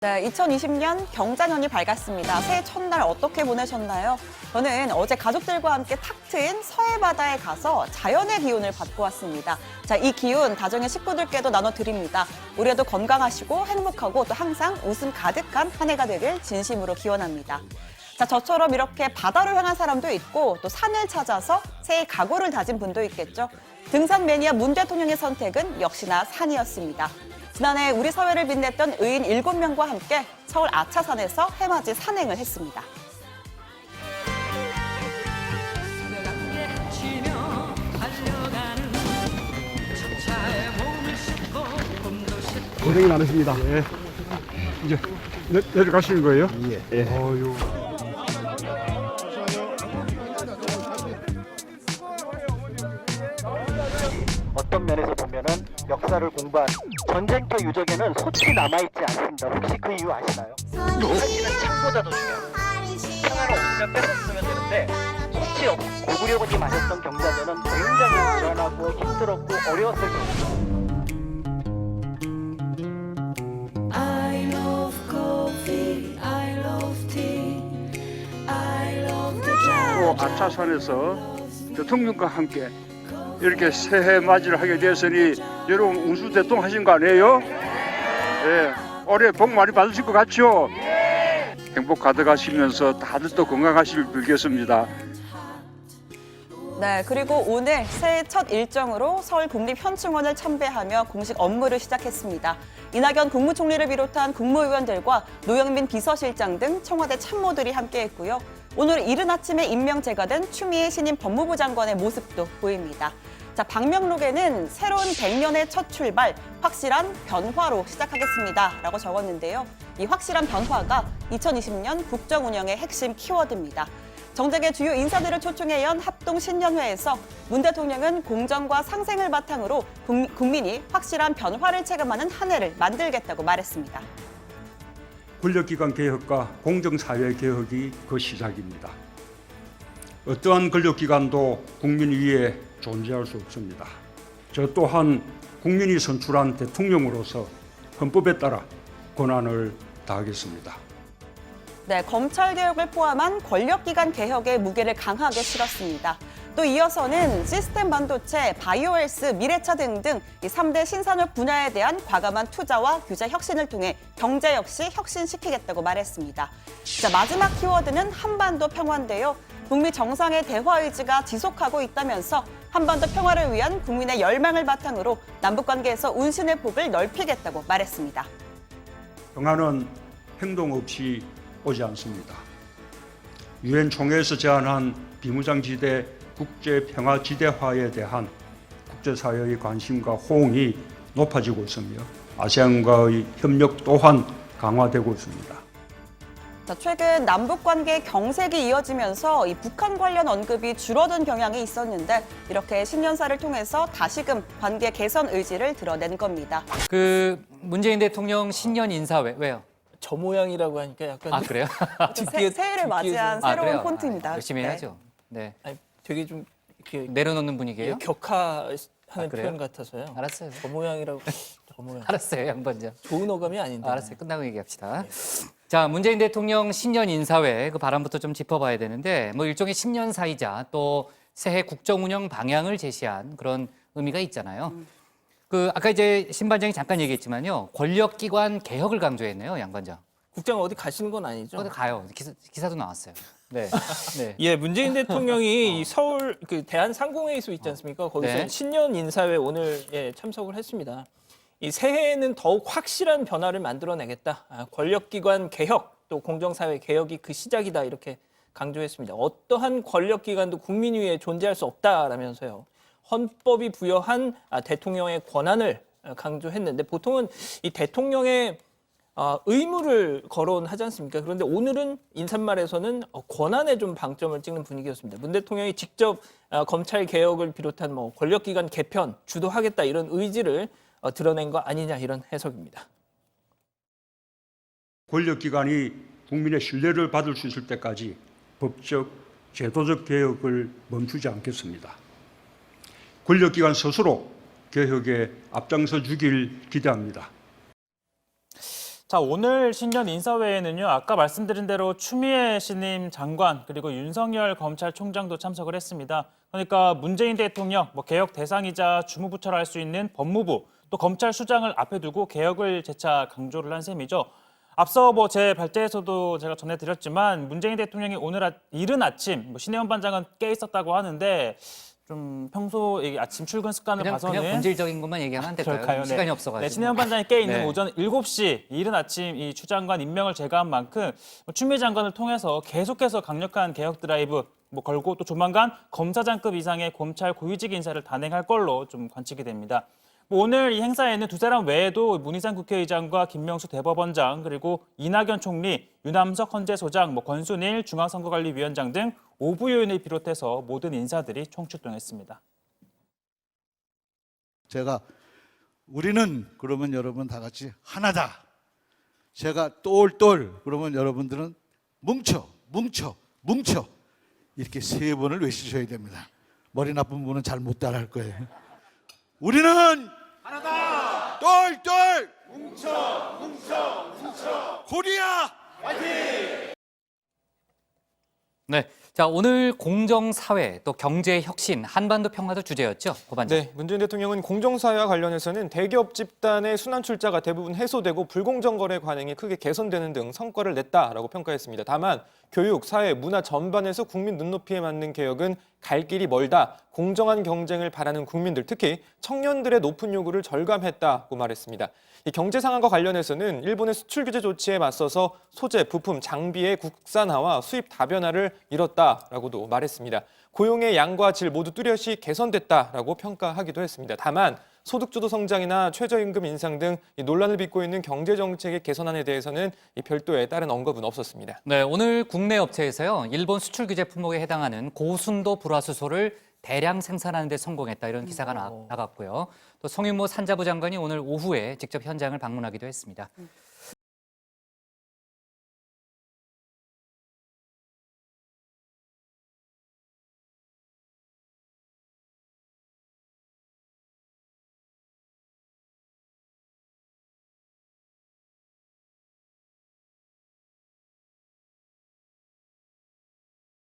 네, 2020년 경자년이 밝았습니다. 새해 첫날 어떻게 보내셨나요? 저는 어제 가족들과 함께 탁 트인 서해 바다에 가서 자연의 기운을 받고 왔습니다. 자, 이 기운 가정의 식구들께도 나눠드립니다. 올해도 건강하시고 행복하고 또 항상 웃음 가득한 한 해가 되길 진심으로 기원합니다. 자, 저처럼 이렇게 바다를 향한 사람도 있고 또 산을 찾아서 새해 각오를 다진 분도 있겠죠. 등산 매니아 문 대통령의 선택은 역시나 산이었습니다. 지난해 우리 사회를 빛냈던 의인 7명과 함께 서울 아차산에서 해맞이 산행을 했습니다. 고생이 많으십니다. 예. 이제 내려가시는 거예요? 예. 예. 어휴. 어떤 면에서 보면은 역사를 공부한 전쟁터 유적에는 솥이 남아있지 않습니다. 혹시 그 이유 아시나요? 사실은 창보다도 중요합니다. 평화가 없으면 뺏었으면 되는데 솥이 없고 고구려군이 마셨던 경자전은 굉장히 불안하고 힘들었고 어려웠을 겁니다. I love coffee, I love tea, I love the 또 jazz. 아차산에서 대통령과 함께 이렇게 새해 맞이를 하게 되었으니 여러분 운수 대통령 하신 거 아니에요? 예. 올해 복 많이 받으실 것 같죠? 행복 가득하시면서 다들 또 건강하시길 빌겠습니다. 네, 그리고 오늘 새해 첫 일정으로 서울 국립현충원을 참배하며 공식 업무를 시작했습니다. 이낙연 국무총리를 비롯한 국무위원들과 노영민 비서실장 등 청와대 참모들이 함께했고요. 오늘 이른 아침에 임명제가 된 추미애 신임 법무부 장관의 모습도 보입니다. 자, 방명록에는 새로운 100년의 첫 출발, 확실한 변화로 시작하겠습니다 라고 적었는데요. 이 확실한 변화가 2020년 국정 운영의 핵심 키워드입니다. 정쟁의 주요 인사들을 초청해 연 합동 신년회에서 문 대통령은 공정과 상생을 바탕으로 국민이 확실한 변화를 체감하는 한 해를 만들겠다고 말했습니다. 권력기관 개혁과 공정사회 개혁이 그 시작입니다. 어떠한 권력기관도 국민 위에 존재할 수 없습니다. 저 또한 국민이 선출한 대통령으로서 헌법에 따라 권한을 다하겠습니다. 네, 검찰 개혁을 포함한 권력기관 개혁의 무게를 강하게 실었습니다. 또 이어서는 시스템 반도체, 바이오헬스, 미래차 등등 이 3대 신산업 분야에 대한 과감한 투자와 규제 혁신을 통해 경제 역시 혁신시키겠다고 말했습니다. 자, 마지막 키워드는 한반도 평화인데요. 북미 정상의 대화 의지가 지속하고 있다면서 한반도 평화를 위한 국민의 열망을 바탕으로 남북관계에서 운신의 폭을 넓히겠다고 말했습니다. 평화는 행동 없이 오지 않습니다. 유엔 총회에서 제안한 비무장지대 국제평화지대화에 대한 국제사회의 관심과 호응이 높아지고 있으며 아세안과의 협력 또한 강화되고 있습니다. 자, 최근 남북관계 경색이 이어지면서 이 북한 관련 언급이 줄어든 경향이 있었는데 이렇게 신년사를 통해서 다시금 관계 개선 의지를 드러낸 겁니다. 그 문재인 대통령 신년 인사회 왜요? 저 모양이라고 하니까 약간 아 그래요? 새해를 맞이한 아, 새로운 그래요? 폰트입니다. 열심히 네. 해야죠. 네. 아니, 되게 좀 이렇게 내려놓는 분위기예요? 격하하는 그래요? 표현 같아서요. 알았어요. 저 모양이라고 저 모양. 알았어요, 양반장. 좋은 어감이 아닌데. 알았어요. 끝나고 얘기합시다. 자, 문재인 대통령 신년 인사회 그 발언부터 좀 짚어봐야 되는데 뭐 일종의 신년사이자 또 새해 국정 운영 방향을 제시한 그런 의미가 있잖아요. 그 아까 이제 신 반장이 잠깐 얘기했지만요, 권력기관 개혁을 강조했네요, 양 반장. 국장 어디 가시는 건 아니죠? 어디 가요? 기사도 나왔어요. 네, 네. 예, 문재인 대통령이 이 서울 그 대한상공회의소 있지 않습니까? 거기서 네. 신년 인사회 오늘 참석을 했습니다. 이 새해에는 더욱 확실한 변화를 만들어내겠다. 권력기관 개혁 또 공정사회 개혁이 그 시작이다 이렇게 강조했습니다. 어떠한 권력기관도 국민 위에 존재할 수 없다라면서요. 헌법이 부여한 대통령의 권한을 강조했는데 보통은 이 대통령의 의무를 거론하지 않습니까? 그런데 오늘은 인사말에서는 권한에 좀 방점을 찍는 분위기였습니다. 문 대통령이 직접 검찰 개혁을 비롯한 뭐 권력기관 개편 주도하겠다 이런 의지를 드러낸 거 아니냐 이런 해석입니다. 권력기관이 국민의 신뢰를 받을 수 있을 때까지 법적, 제도적 개혁을 멈추지 않겠습니다. 권력기관 스스로 개혁에 앞장서 주길 기대합니다. 자, 오늘 신년 인사회에는요, 아까 말씀드린 대로 추미애 신임 장관 그리고 윤석열 검찰총장도 참석을 했습니다. 그러니까 문재인 대통령 개혁 대상이자 주무부처를 할 수 있는 법무부 또 검찰수장을 앞에 두고 개혁을 재차 강조를 한 셈이죠. 앞서 제 발제에서도 제가 전해드렸지만 문재인 대통령이 오늘 이른 아침 신혜원 반장은 깨 있었다고 하는데 좀 평소 아침 출근 습관을 봐서는 그냥 본질적인 것만 얘기하면 안 될까요? 그럴까요? 시간이 네. 없어가지고. 네, 신혜원 반장이 깨 있는 네. 오전 7시 이른 아침 이 추 장관 임명을 제거한 만큼 추미애 장관을 통해서 계속해서 강력한 개혁 드라이브 걸고 또 조만간 검사장급 이상의 검찰 고위직 인사를 단행할 걸로 좀 관측이 됩니다. 오늘 이 행사에는 두 사람 외에도 문희상 국회의장과 김명수 대법원장 그리고 이낙연 총리, 유남석 헌재소장, 권순일 중앙선거관리위원장 등 5부 요인을 비롯해서 모든 인사들이 총출동했습니다. 제가 우리는 그러면 여러분 다 같이 하나다. 제가 똘똘 그러면 여러분들은 뭉쳐 이렇게 3번을 외치셔야 됩니다. 머리 나쁜 분은 잘 못 따라할 거예요. 우리는 하나다. 똘똘 뭉쳐 코리아 화이팅! 네. 자, 오늘 공정사회 또 경제혁신 한반도 평화도 주제였죠, 고반장. 네, 문재인 대통령은 공정사회와 관련해서는 대기업 집단의 순환 출자가 대부분 해소되고 불공정 거래 관행이 크게 개선되는 등 성과를 냈다라고 평가했습니다. 다만 교육, 사회, 문화 전반에서 국민 눈높이에 맞는 개혁은 갈 길이 멀다. 공정한 경쟁을 바라는 국민들, 특히 청년들의 높은 요구를 절감했다고 말했습니다. 이 경제 상황과 관련해서는 일본의 수출 규제 조치에 맞서서 소재, 부품, 장비의 국산화와 수입 다변화를 이뤘다라고도 말했습니다. 고용의 양과 질 모두 뚜렷이 개선됐다라고 평가하기도 했습니다. 다만 소득주도 성장이나 최저임금 인상 등 논란을 빚고 있는 경제 정책의 개선안에 대해서는 별도의 다른 언급은 없었습니다. 네, 오늘 국내 업체에서요, 일본 수출 규제 품목에 해당하는 고순도 불화수소를 대량 생산하는 데 성공했다, 이런 기사가 나갔고요. 또 송윤모 산자부 장관이 오늘 오후에 직접 현장을 방문하기도 했습니다.